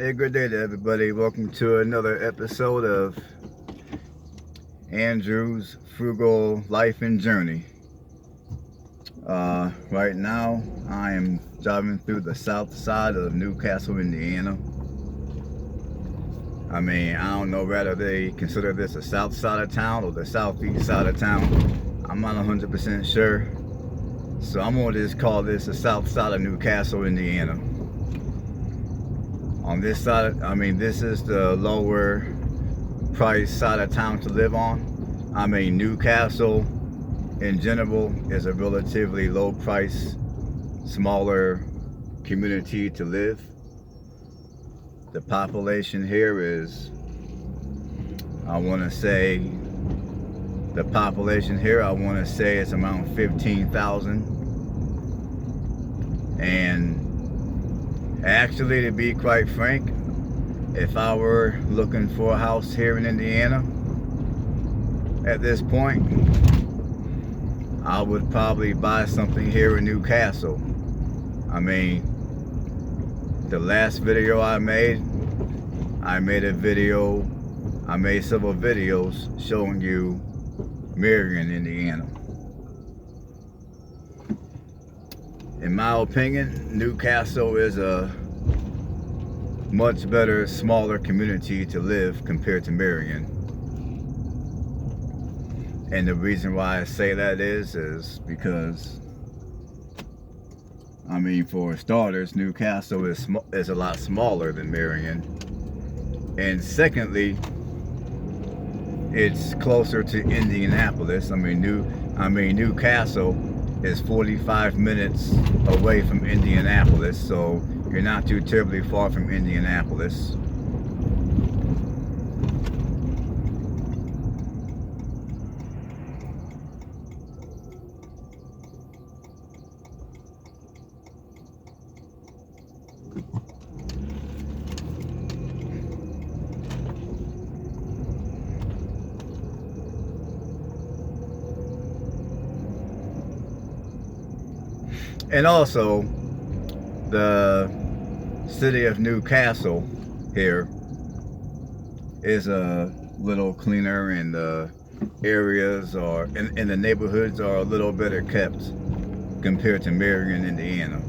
Hey, good day to everybody. Welcome to another episode of Andrew's Frugal Life and Journey. Right now, I am driving through the south side of Newcastle, Indiana. I don't know whether they consider this the south side of town or the southeast side of town. I'm not 100% sure. So I'm going to just call this the south side of Newcastle, Indiana. On this side, this is the lower price side of town to live on. Newcastle in general is a relatively low price, smaller community to live. The population here is, I want to say it's around 15,000. And actually, to be quite frank, if I were looking for a house here in Indiana at this point, I would probably buy something here in Newcastle. The last video I made several videos showing you Marion, Indiana. In my opinion, Newcastle is a much better, smaller community to live compared to Marion. And the reason why I say that is because, for starters, Newcastle is a lot smaller than Marion. And secondly, it's closer to Indianapolis. Newcastle is 45 minutes away from Indianapolis, so you're not too terribly far from Indianapolis. And also, the city of Newcastle here is a little cleaner, and the areas and the neighborhoods are a little better kept compared to Marion, Indiana.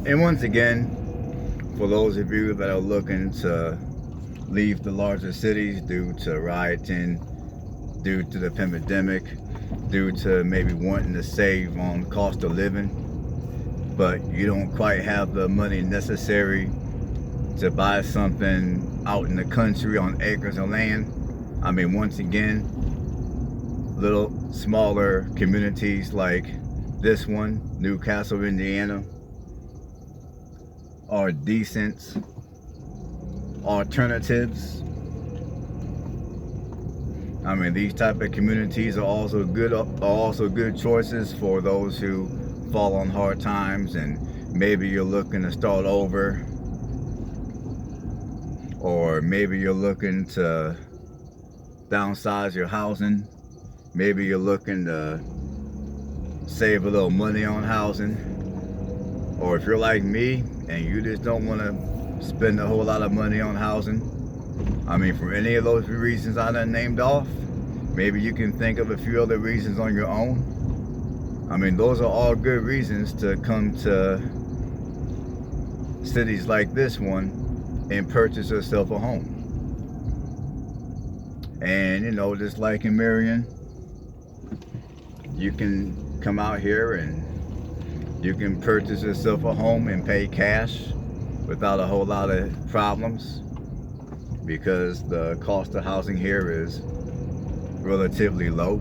And once again, for those of you that are looking to leave the larger cities due to rioting, due to the pandemic, due to maybe wanting to save on cost of living, but you don't quite have the money necessary to buy something out in the country on acres of land. Once again, little smaller communities like this one, Newcastle, Indiana, are decent alternatives. These type of communities are also good choices for those who fall on hard times, and maybe you're looking to start over, or maybe you're looking to downsize your housing. Maybe you're looking to save a little money on housing. Or if you're like me and you just don't want to spend a whole lot of money on housing, for any of those reasons I done named off, maybe you can think of a few other reasons on your own. Those are all good reasons to come to cities like this one and purchase yourself a home. And just like in Marion, you can come out here and you can purchase yourself a home and pay cash without a whole lot of problems, because the cost of housing here is relatively low.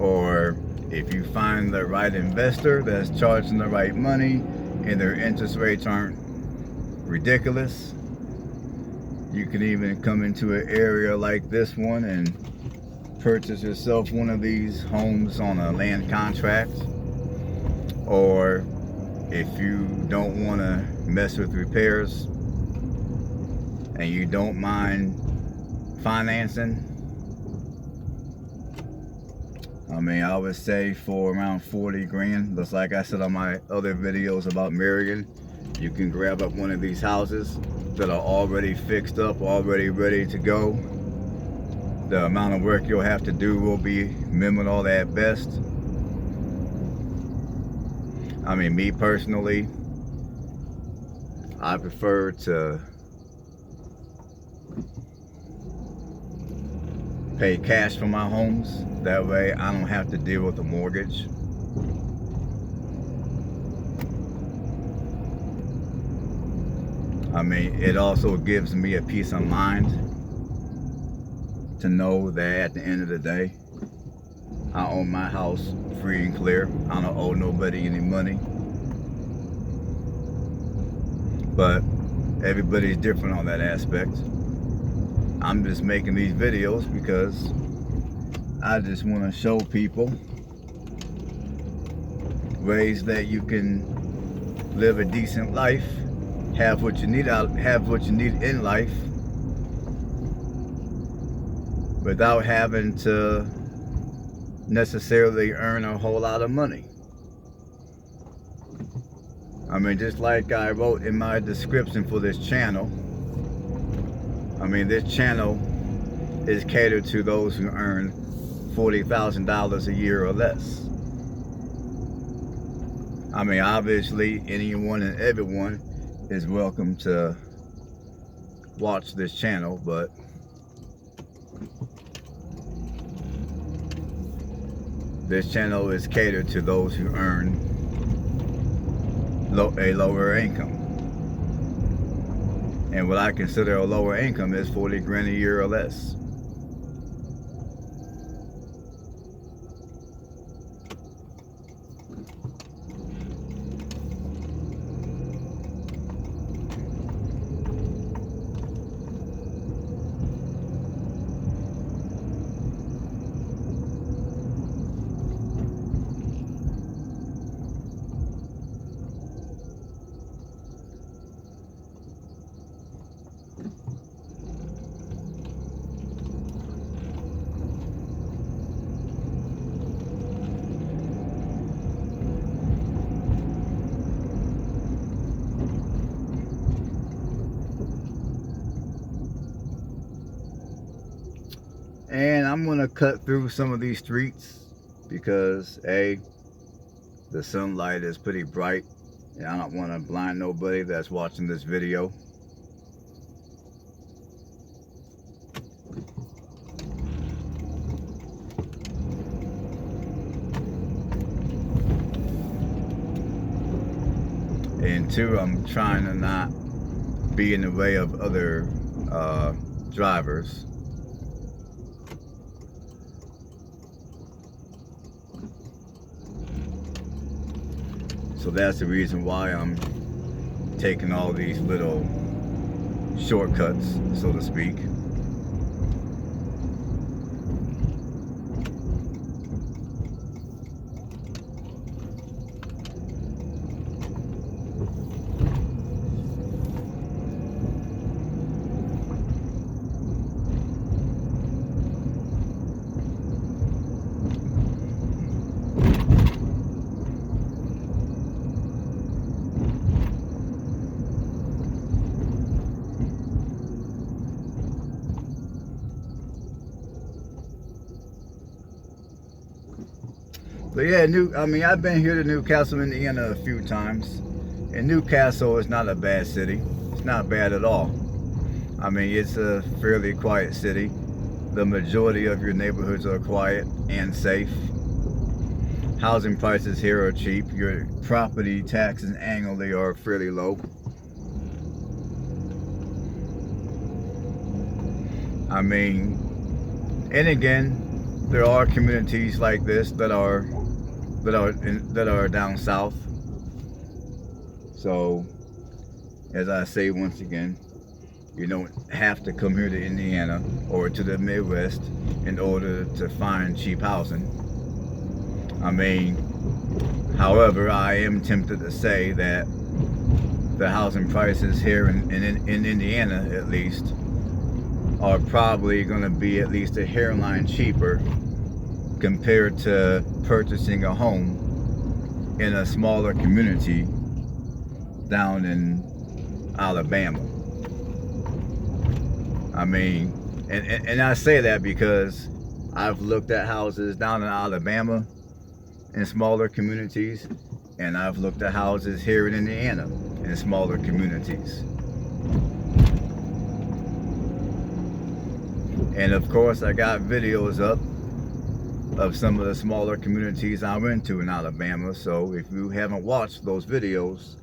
Or if you find the right investor that's charging the right money and their interest rates aren't ridiculous, You can even come into an area like this one and purchase yourself one of these homes on a land contract. Or if you don't want to mess with repairs and you don't mind financing, I mean, I would say for around 40 grand, just like I said on my other videos about Marion, you can grab up one of these houses that are already fixed up, already ready to go. The amount of work you'll have to do will be minimal at best. I mean, me personally, I prefer to pay cash for my homes. That way I don't have to deal with a mortgage. I mean, it also gives me a peace of mind to know that at the end of the day, I own my house free and clear. I don't owe nobody any money. But everybody's different on that aspect. I'm just making these videos because I just want to show people ways that you can live a decent life, have what you need in life, without having to necessarily earn a whole lot of money. I mean, just like I wrote in my description for this channel, I mean, this channel is catered to those who earn $40,000 a year or less. I mean, obviously, anyone and everyone is welcome to watch this channel, but this channel is catered to those who earn a lower income. And what I consider a lower income is 40 grand a year or less. And I'm gonna cut through some of these streets because the sunlight is pretty bright and I don't want to blind nobody that's watching this video. And two, I'm trying to not be in the way of other drivers. So that's the reason why I'm taking all these little shortcuts, so to speak. But yeah, I've been here to Newcastle, Indiana a few times. And Newcastle is not a bad city. It's not bad at all. I mean, it's a fairly quiet city. The majority of your neighborhoods are quiet and safe. Housing prices here are cheap. Your property taxes annually are fairly low. I mean, and again, there are communities like this that are down south. So, as I say once again, You don't have to come here to Indiana or to the Midwest in order to find cheap housing. I mean, however, I am tempted to say that the housing prices here in Indiana, at least, are probably going to be at least a hairline cheaper compared to purchasing a home in a smaller community down in Alabama. I mean, and I say that because I've looked at houses down in Alabama in smaller communities, and I've looked at houses here in Indiana in smaller communities. And of course, I got videos up of some of the smaller communities I went to in Alabama. So if you haven't watched those videos,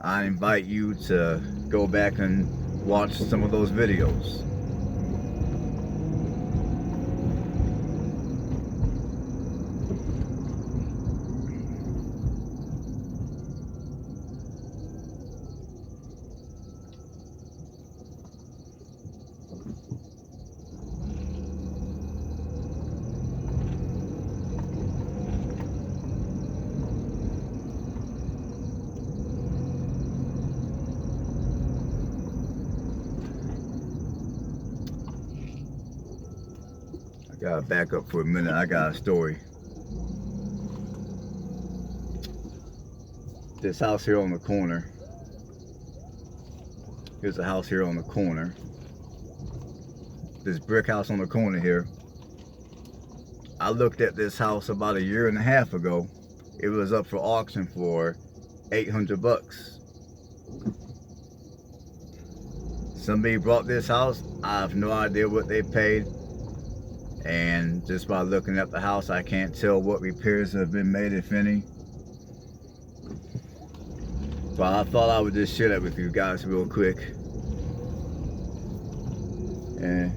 I invite you to go back and watch some of those videos. Gotta back up for a minute. I got a story. This house here on the corner. Here's a house here on the corner. This brick house on the corner here. I looked at this house about 1.5 years ago. It was up for auction for $800. Somebody brought this house. I have no idea what they paid. And just by looking at the house, I can't tell what repairs have been made, if any. But I thought I would just share that with you guys real quick. And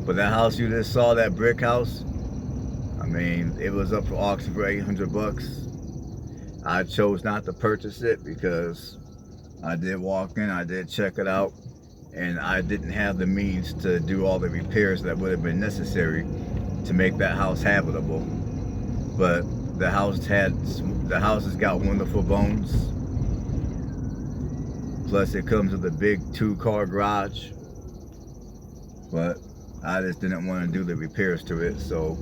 but that house you just saw, that brick house, I mean, it was up for auction for $800. I chose not to purchase it because I did walk in, I did check it out, and I didn't have the means to do all the repairs that would have been necessary to make that house habitable. But the house has got wonderful bones. Plus it comes with a big 2-car garage. But I just didn't want to do the repairs to it, so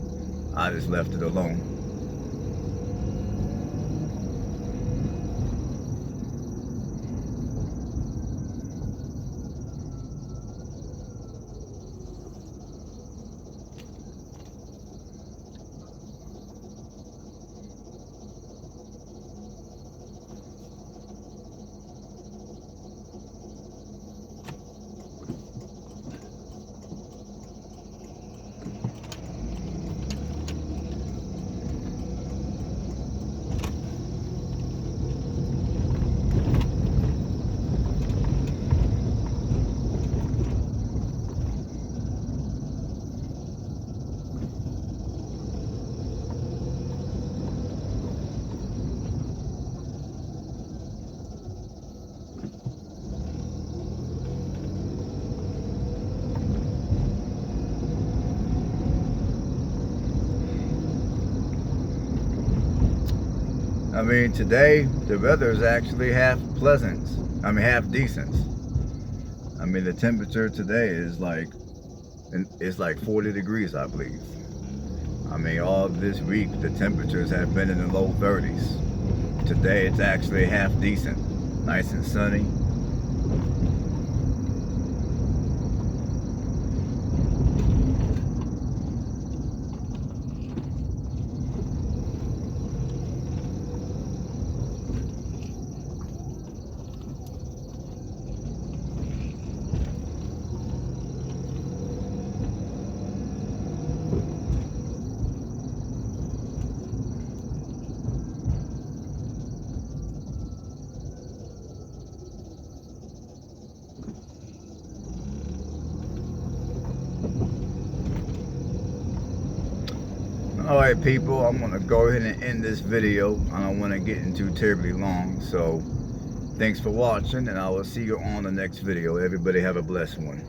I just left it alone. I mean, today the weather is actually half pleasant. I mean, half decent. I mean, the temperature today is like, it's like 40 degrees, I believe. I mean, all this week the temperatures have been in the low 30s. Today it's actually half decent, nice and sunny. Alright people, I'm going to go ahead and end this video. I don't want to get into terribly long. So thanks for watching, and I will see you on the next video. Everybody have a blessed one.